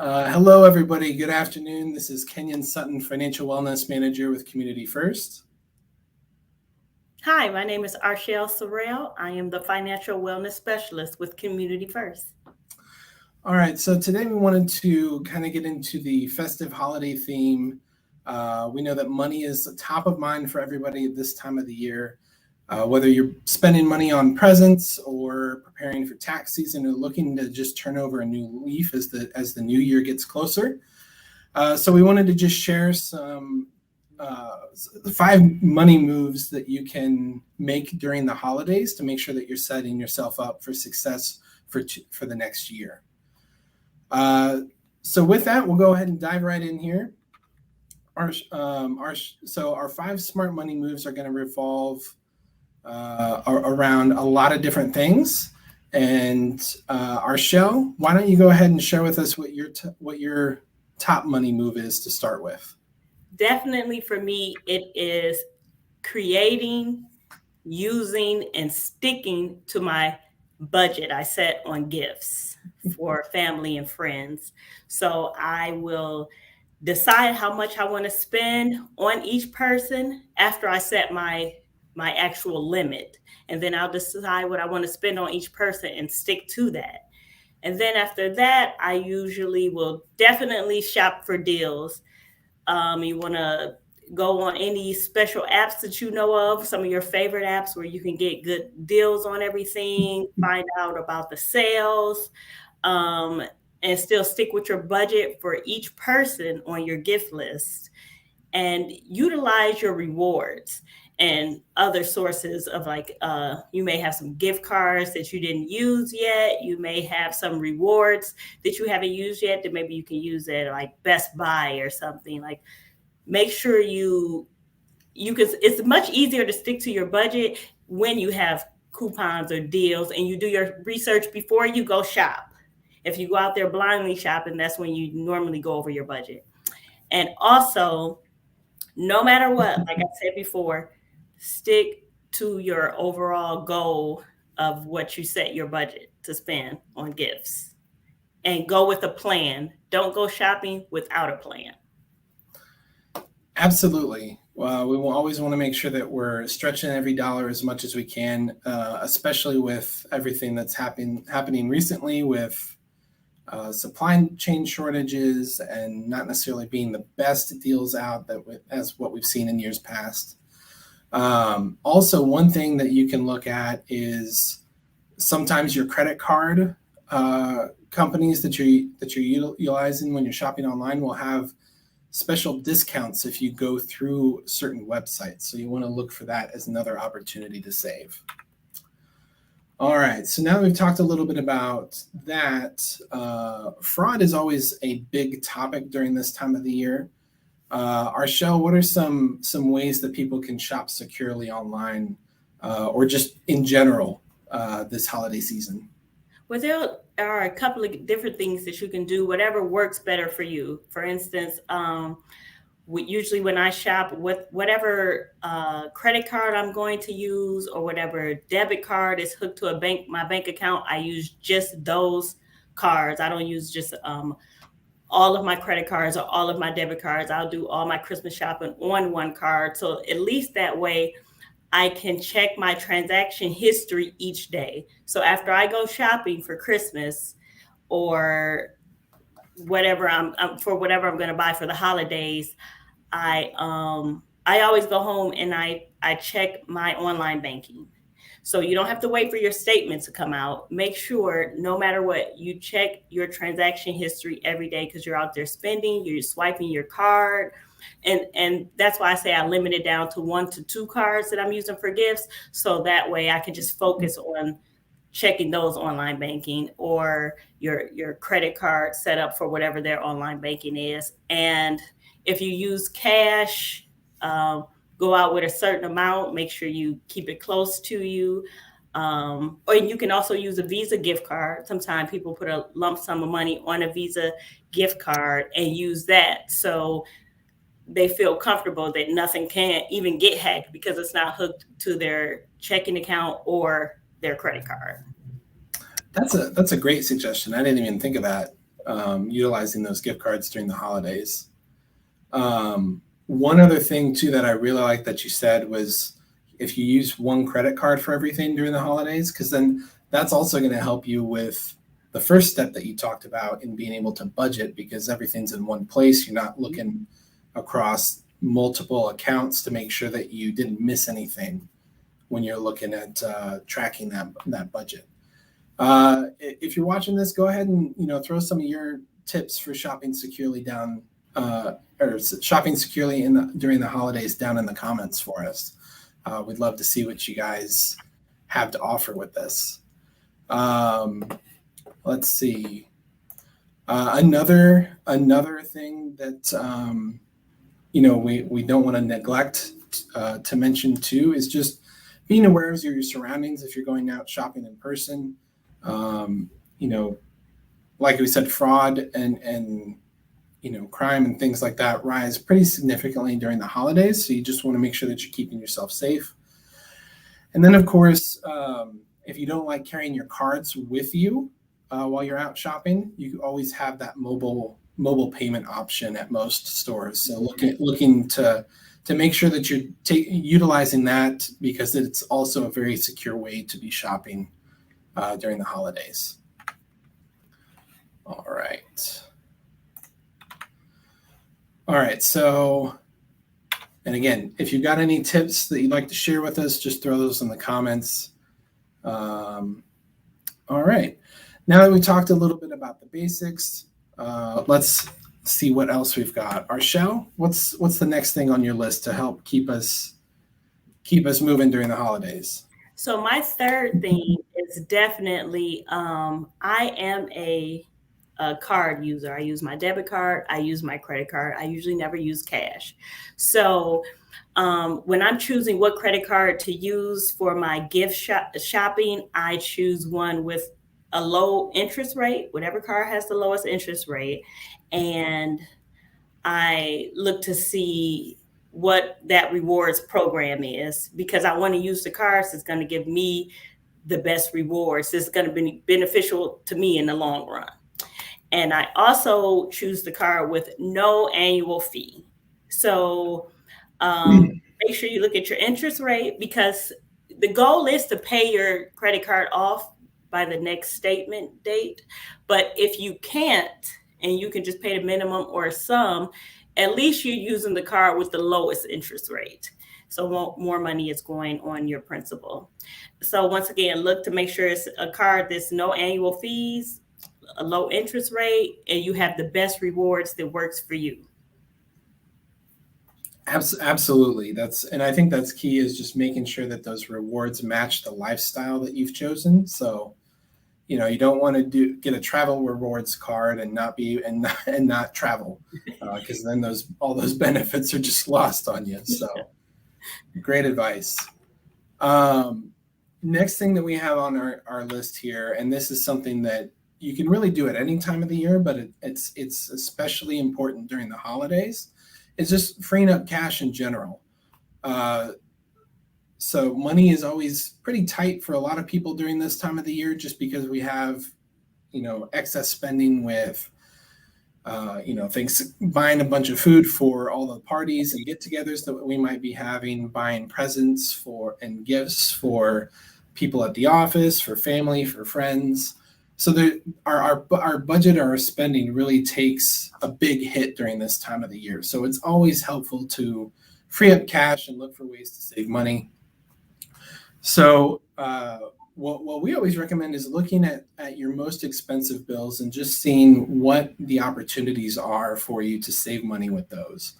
Hello, everybody. Good afternoon. This is Kenyon Sutton, Financial Wellness Manager with Community First. Hi, my name is Arshelle Sorrell. I am the Financial Wellness Specialist with Community First. All right, so today we wanted to kind of get into the festive holiday theme. We know that money is top of mind for everybody at this time of the year. Whether you're spending money on presents or preparing for tax season or looking to just turn over a new leaf as the new year gets closer. So we wanted to just share some 5 money moves that you can make during the holidays to make sure that you're setting yourself up for success for the next year. So with that, we'll go ahead and dive right in here. Our 5 smart money moves are going to revolve around a lot of different things. And Arshelle, why don't you go ahead and share with us what your top money move is to start with? Definitely for me, it is creating, using, and sticking to my budget I set on gifts for family and friends. So I will decide how much I want to spend on each person after I set my actual limit. And then I'll decide what I want to spend on each person and stick to that. And then after that, I usually will definitely shop for deals. You want to go on any special apps that you know of, some of your favorite apps where you can get good deals on everything, find out about the sales, and still stick with your budget for each person on your gift list, and utilize your rewards and other sources of you may have some gift cards that you didn't use yet. You may have some rewards that you haven't used yet that maybe you can use at like Best Buy or something. Like, make sure you can, it's much easier to stick to your budget when you have coupons or deals and you do your research before you go shop. If you go out there blindly shopping, that's when you normally go over your budget. And also, no matter what, like I said before, stick to your overall goal of what you set your budget to spend on gifts, and go with a plan. Don't go shopping without a plan. Absolutely. Well, we will always want to make sure that we're stretching every dollar as much as we can, especially with everything that's happening recently with supply chain shortages and not necessarily being the best deals out as what we've seen in years past. Also, one thing that you can look at is sometimes your credit card companies that you're utilizing when you're shopping online will have special discounts if you go through certain websites. So you want to look for that as another opportunity to save. All right, so now that we've talked a little bit about that, fraud is always a big topic during this time of the year. Arshelle, what are some ways that people can shop securely online or just in general this holiday season? Well, there are a couple of different things that you can do, whatever works better for you. For instance, usually when I shop, with whatever credit card I'm going to use or whatever debit card is hooked to my bank account, I use just those cards. I don't use just all of my credit cards or all of my debit cards. I'll do all my Christmas shopping on one card. So at least that way I can check my transaction history each day. So after I go shopping for Christmas or whatever I'm going to buy for the holidays, I always go home and I check my online banking. So you don't have to wait for your statement to come out. Make sure, no matter what, you check your transaction history every day, because you're out there spending, you're swiping your card. And that's why I say I limit it down to 1 to 2 cards that I'm using for gifts. So that way I can just focus on checking those online banking or your credit card set up for whatever their online banking is. And if you use cash, go out with a certain amount, make sure you keep it close to you. Or you can also use a Visa gift card. Sometimes people put a lump sum of money on a Visa gift card and use that. So they feel comfortable that nothing can even get hacked because it's not hooked to their checking account or their credit card. That's a great suggestion. I didn't even think of that. utilizing those gift cards during the holidays. One other thing too that I really like that you said was if you use one credit card for everything during the holidays, because then that's also going to help you with the first step that you talked about in being able to budget, because everything's in one place. You're not looking across multiple accounts to make sure that you didn't miss anything when you're looking at tracking that budget. If you're watching this, go ahead and throw some of your tips for shopping securely down or shopping securely during the holidays down in the comments for us. We'd love to see what you guys have to offer with this. Let's see. Another thing that we don't want to neglect to mention too is just being aware of your surroundings if you're going out shopping in person. Like we said, fraud and crime and things like that rise pretty significantly during the holidays. So you just want to make sure that you're keeping yourself safe. And then, of course, if you don't like carrying your cards with you while you're out shopping, you always have that mobile payment option at most stores. So looking to make sure that you're utilizing that, because it's also a very secure way to be shopping during the holidays. All right. So, and again, if you've got any tips that you'd like to share with us, just throw those in the comments. All right. Now that we talked a little bit about the basics, let's see what else we've got. Arshel, what's the next thing on your list to help keep us moving during the holidays? So my third thing is definitely I am a card user. I use my debit card. I use my credit card. I usually never use cash. So when I'm choosing what credit card to use for my gift shopping, I choose one with a low interest rate, whatever card has the lowest interest rate. And I look to see what that rewards program is, because I want to use the cards that's going to give me the best rewards. It's going to be beneficial to me in the long run. And I also choose the card with no annual fee. So make sure you look at your interest rate, because the goal is to pay your credit card off by the next statement date. But if you can't, and you can just pay the minimum or a sum, at least you're using the card with the lowest interest rate. So more money is going on your principal. So once again, look to make sure it's a card that's no annual fees, a low interest rate, and you have the best rewards that works for you. Absolutely. And I think that's key, is just making sure that those rewards match the lifestyle that you've chosen. So, you don't want to get a travel rewards card and not travel, because then all those benefits are just lost on you. So great advice. Next thing that we have on our list here, and this is something that you can really do at any time of the year, but it's especially important during the holidays, is just freeing up cash in general. So money is always pretty tight for a lot of people during this time of the year, just because we have, excess spending with, things, buying a bunch of food for all the parties and get-togethers that we might be having, buying presents and gifts for people at the office, for family, for friends. So our budget, our spending really takes a big hit during this time of the year. So it's always helpful to free up cash and look for ways to save money. So what we always recommend is looking at your most expensive bills and just seeing what the opportunities are for you to save money with those.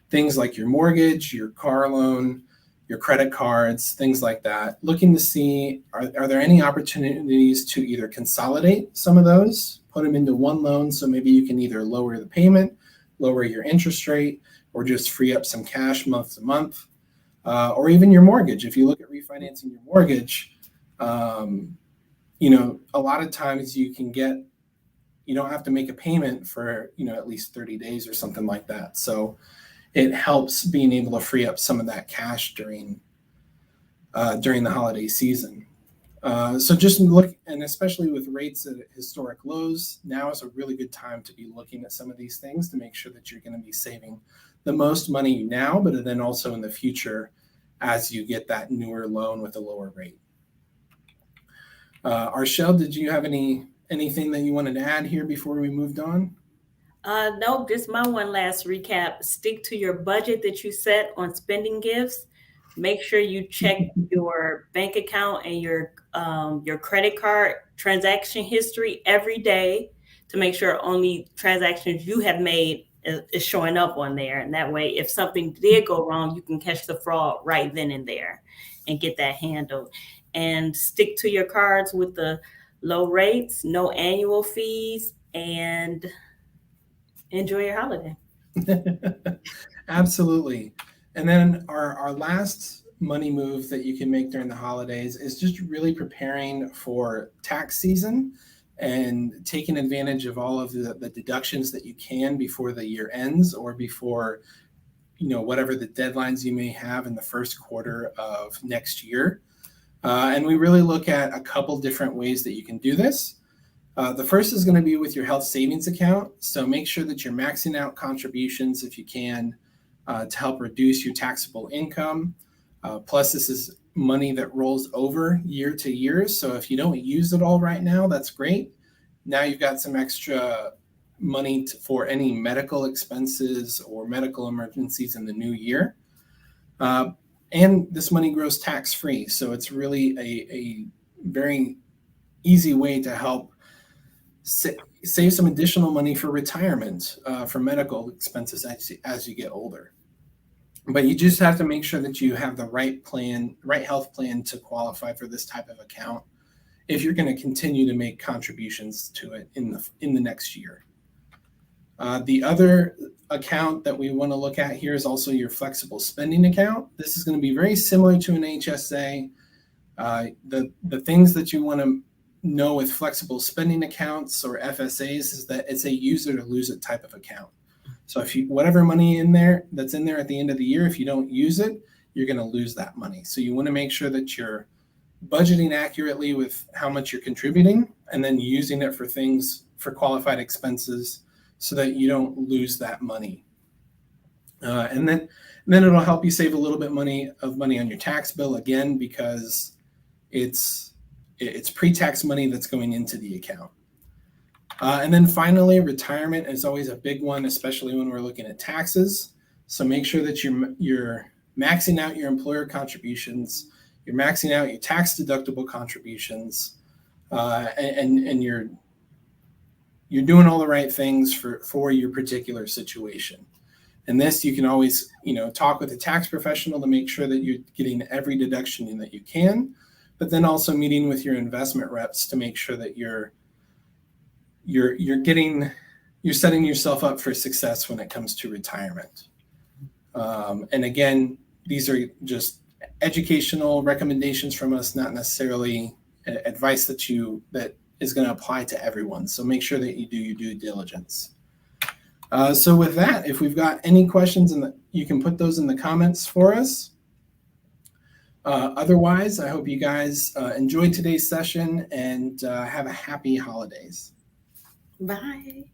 Things like your mortgage, your car loan, your credit cards, things like that. Looking to see, are there any opportunities to either consolidate some of those, put them into one loan, so maybe you can either lower the payment, lower your interest rate, or just free up some cash month to month, or even your mortgage. If you look at refinancing your mortgage, a lot of times you don't have to make a payment for, at least 30 days or something like that. So it helps being able to free up some of that cash during the holiday season. So just look, and especially with rates at historic lows, now is a really good time to be looking at some of these things to make sure that you're going to be saving the most money now, but then also in the future as you get that newer loan with a lower rate. Arshel, did you have anything that you wanted to add here before we moved on? No, just my one last recap. Stick to your budget that you set on spending gifts. Make sure you check your bank account and your credit card transaction history every day to make sure only transactions you have made is showing up on there. And that way, if something did go wrong, you can catch the fraud right then and there and get that handled. And stick to your cards with the low rates, no annual fees, and enjoy your holiday. Absolutely. And then our last money move that you can make during the holidays is just really preparing for tax season and taking advantage of all of the deductions that you can before the year ends or before, whatever the deadlines you may have in the first quarter of next year. And we really look at a couple different ways that you can do this. The first is going to be with your health savings account. So make sure that you're maxing out contributions if you can to help reduce your taxable income. Plus, this is money that rolls over year to year. So if you don't use it all right now, that's great. Now you've got some extra money for any medical expenses or medical emergencies in the new year. And this money grows tax-free. So it's really a very easy way to help save some additional money for retirement, for medical expenses as you get older. But you just have to make sure that you have the right health plan to qualify for this type of account if you're going to continue to make contributions to it in the next year. The other account that we want to look at here is also your flexible spending account. This is going to be very similar to an HSA. The things that you want to know with flexible spending accounts or FSAs is that it's a use it or lose it type of account. So if whatever money that's in there at the end of the year, if you don't use it, you're going to lose that money. So you want to make sure that you're budgeting accurately with how much you're contributing and then using it for things for qualified expenses so that you don't lose that money. And then it'll help you save a little bit of money on your tax bill again, because it's pre-tax money that's going into the account. And then finally, retirement is always a big one, especially when we're looking at taxes. So make sure that you're maxing out your employer contributions, you're maxing out your tax deductible contributions, and you're doing all the right things for your particular situation. And this, you can always, talk with a tax professional to make sure that you're getting every deduction that you can, but then also meeting with your investment reps to make sure that you're setting yourself up for success when it comes to retirement. And again, these are just educational recommendations from us, not necessarily advice that is going to apply to everyone. So make sure that you do your due diligence. So with that, if we've got any questions, you can put those in the comments for us. Otherwise, I hope you guys enjoyed today's session and have a happy holidays. Bye.